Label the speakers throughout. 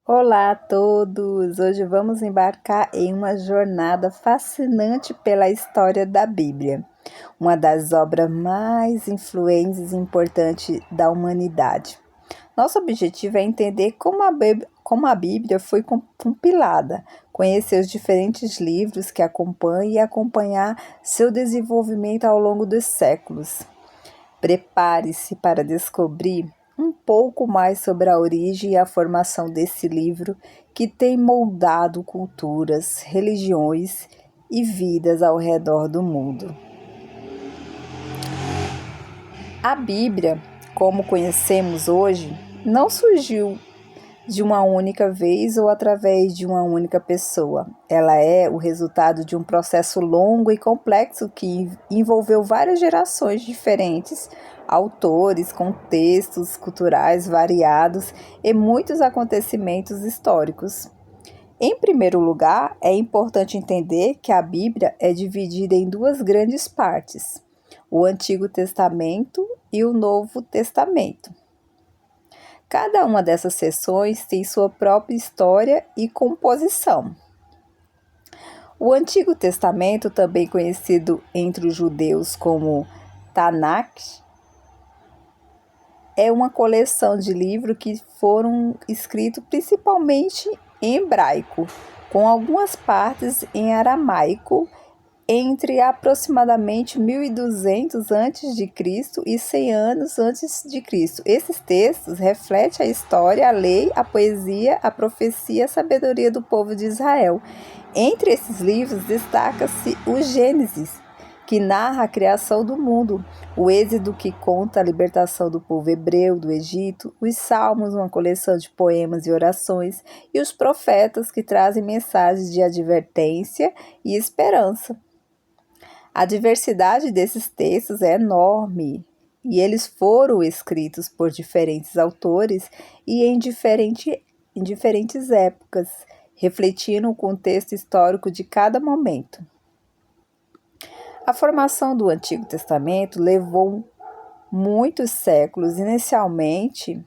Speaker 1: Olá a todos! Hoje vamos embarcar em uma jornada fascinante pela história da Bíblia, uma das obras mais influentes e importantes da humanidade. Nosso objetivo é entender como a Bíblia foi compilada, conhecer os diferentes livros que acompanham e acompanhar seu desenvolvimento ao longo dos séculos. Prepare-se para descobrir um pouco mais sobre a origem e a formação desse livro que tem moldado culturas, religiões e vidas ao redor do mundo. A Bíblia, como conhecemos hoje, não surgiu de uma única vez ou através de uma única pessoa. Ela é o resultado de um processo longo e complexo que envolveu várias gerações diferentes, autores, contextos culturais variados e muitos acontecimentos históricos. Em primeiro lugar, é importante entender que a Bíblia é dividida em duas grandes partes: o Antigo Testamento e o Novo Testamento. Cada uma dessas seções tem sua própria história e composição. O Antigo Testamento, também conhecido entre os judeus como Tanakh, é uma coleção de livros que foram escritos principalmente em hebraico, com algumas partes em aramaico, entre aproximadamente 1200 a.C. e 100 anos antes de Cristo. Esses textos refletem a história, a lei, a poesia, a profecia e a sabedoria do povo de Israel. Entre esses livros destaca-se o Gênesis, que narra a criação do mundo, o Êxodo, que conta a libertação do povo hebreu do Egito, os Salmos, uma coleção de poemas e orações, e os profetas, que trazem mensagens de advertência e esperança. A diversidade desses textos é enorme e eles foram escritos por diferentes autores e em diferentes épocas, refletindo o contexto histórico de cada momento. A formação do Antigo Testamento levou muitos séculos. Inicialmente,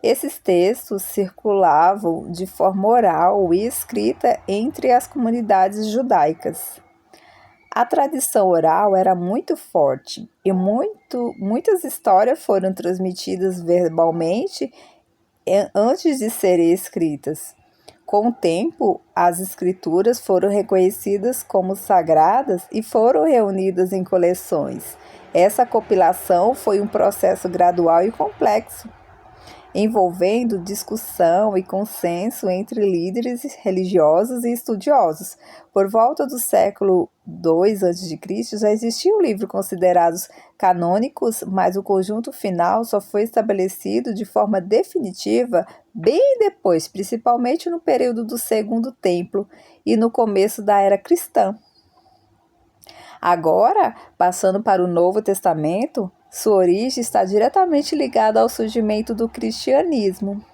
Speaker 1: esses textos circulavam de forma oral e escrita entre as comunidades judaicas. A tradição oral era muito forte e muitas histórias foram transmitidas verbalmente antes de serem escritas. Com o tempo, as escrituras foram reconhecidas como sagradas e foram reunidas em coleções. Essa compilação foi um processo gradual e complexo, envolvendo discussão e consenso entre líderes religiosos e estudiosos. Por volta do século II a.C., já existiam livros considerados canônicos, mas o conjunto final só foi estabelecido de forma definitiva bem depois, principalmente no período do Segundo Templo e no começo da Era Cristã. Agora, passando para o Novo Testamento, sua origem está diretamente ligada ao surgimento do cristianismo.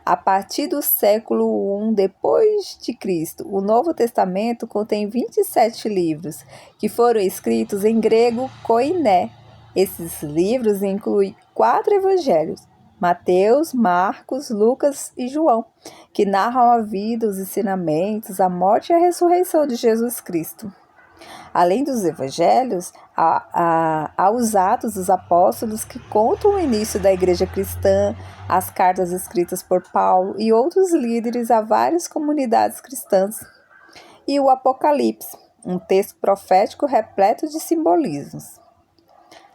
Speaker 1: A partir do século I depois de Cristo, o Novo Testamento contém 27 livros, que foram escritos em grego koiné. Esses livros incluem 4 evangelhos: Mateus, Marcos, Lucas e João, que narram a vida, os ensinamentos, a morte e a ressurreição de Jesus Cristo. Além dos evangelhos, há os Atos dos Apóstolos, que contam o início da igreja cristã, as cartas escritas por Paulo e outros líderes a várias comunidades cristãs, e o Apocalipse, um texto profético repleto de simbolismos.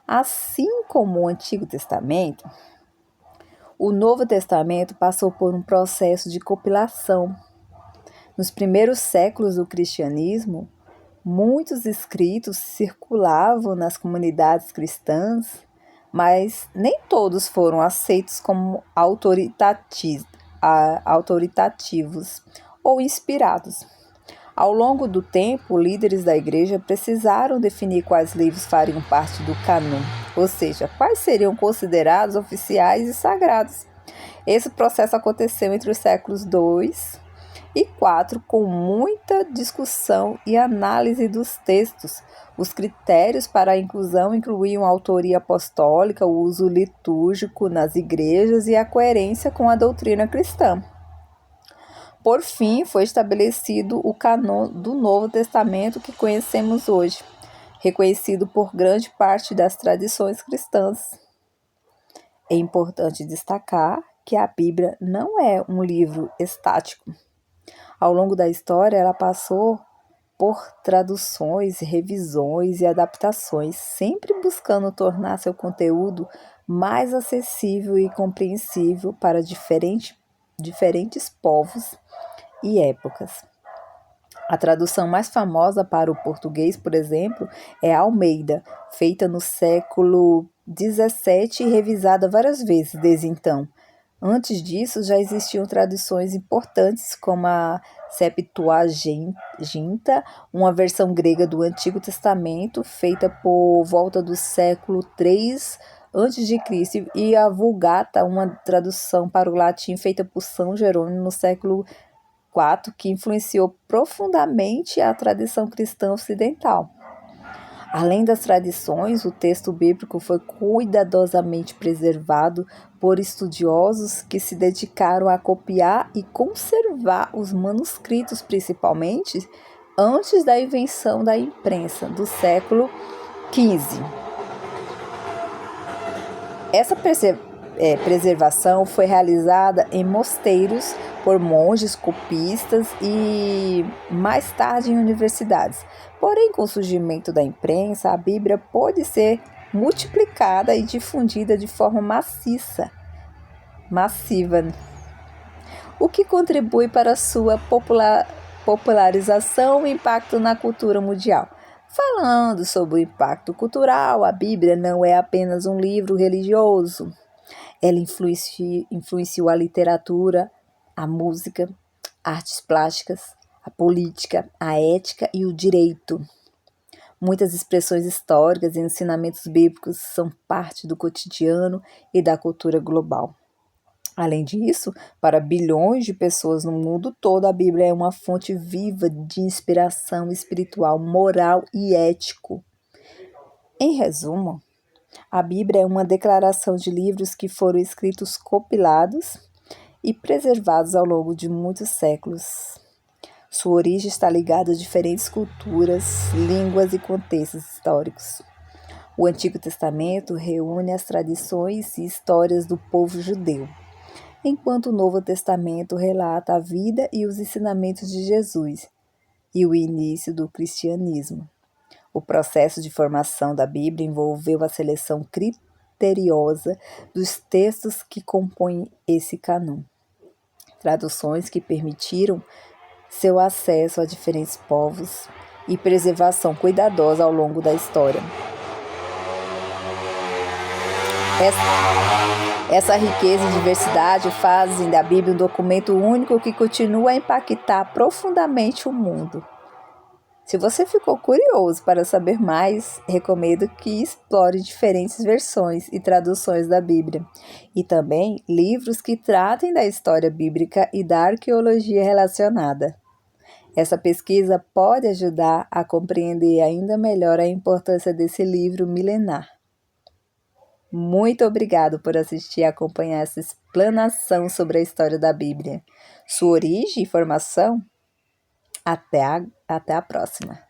Speaker 1: Assim como o Antigo Testamento, o Novo Testamento passou por um processo de compilação. Nos primeiros séculos do cristianismo, muitos escritos circulavam nas comunidades cristãs, mas nem todos foram aceitos como autoritativos ou inspirados. Ao longo do tempo, líderes da igreja precisaram definir quais livros fariam parte do cânon, ou seja, quais seriam considerados oficiais e sagrados. Esse processo aconteceu entre os séculos II e IV, com muita discussão e análise dos textos. Os critérios para a inclusão incluíam a autoria apostólica, o uso litúrgico nas igrejas e a coerência com a doutrina cristã. Por fim, foi estabelecido o cânon do Novo Testamento que conhecemos hoje, reconhecido por grande parte das tradições cristãs. É importante destacar que a Bíblia não é um livro estático. Ao longo da história, ela passou por traduções, revisões e adaptações, sempre buscando tornar seu conteúdo mais acessível e compreensível para diferentes povos e épocas. A tradução mais famosa para o português, por exemplo, é a Almeida, feita no século XVII e revisada várias vezes desde então. Antes disso, já existiam traduções importantes como a Septuaginta, uma versão grega do Antigo Testamento, feita por volta do século III a.C., e a Vulgata, uma tradução para o latim feita por São Jerônimo no século IV, que influenciou profundamente a tradição cristã ocidental. Além das tradições, o texto bíblico foi cuidadosamente preservado por estudiosos que se dedicaram a copiar e conservar os manuscritos, principalmente antes da invenção da imprensa do século XV. Essa preservação foi realizada em mosteiros por monges copistas e mais tarde em universidades. Porém, com o surgimento da imprensa, a Bíblia pôde ser multiplicada e difundida de forma massiva, o que contribui para sua popularização e impacto na cultura mundial. Falando sobre o impacto cultural, a Bíblia não é apenas um livro religioso. Ela influenciou a literatura, a música, artes plásticas, a política, a ética e o direito. Muitas expressões históricas e ensinamentos bíblicos são parte do cotidiano e da cultura global. Além disso, para bilhões de pessoas no mundo todo, a Bíblia é uma fonte viva de inspiração espiritual, moral e ético. Em resumo, a Bíblia é uma declaração de livros que foram escritos, compilados e preservados ao longo de muitos séculos. Sua origem está ligada a diferentes culturas, línguas e contextos históricos. O Antigo Testamento reúne as tradições e histórias do povo judeu, enquanto o Novo Testamento relata a vida e os ensinamentos de Jesus e o início do cristianismo. O processo de formação da Bíblia envolveu a seleção criteriosa dos textos que compõem esse cânon. Traduções que permitiram seu acesso a diferentes povos e preservação cuidadosa ao longo da história. Essa riqueza e diversidade fazem da Bíblia um documento único que continua a impactar profundamente o mundo. Se você ficou curioso para saber mais, recomendo que explore diferentes versões e traduções da Bíblia, e também livros que tratem da história bíblica e da arqueologia relacionada. Essa pesquisa pode ajudar a compreender ainda melhor a importância desse livro milenar. Muito obrigado por assistir e acompanhar essa explanação sobre a história da Bíblia, sua origem e formação. Até a próxima!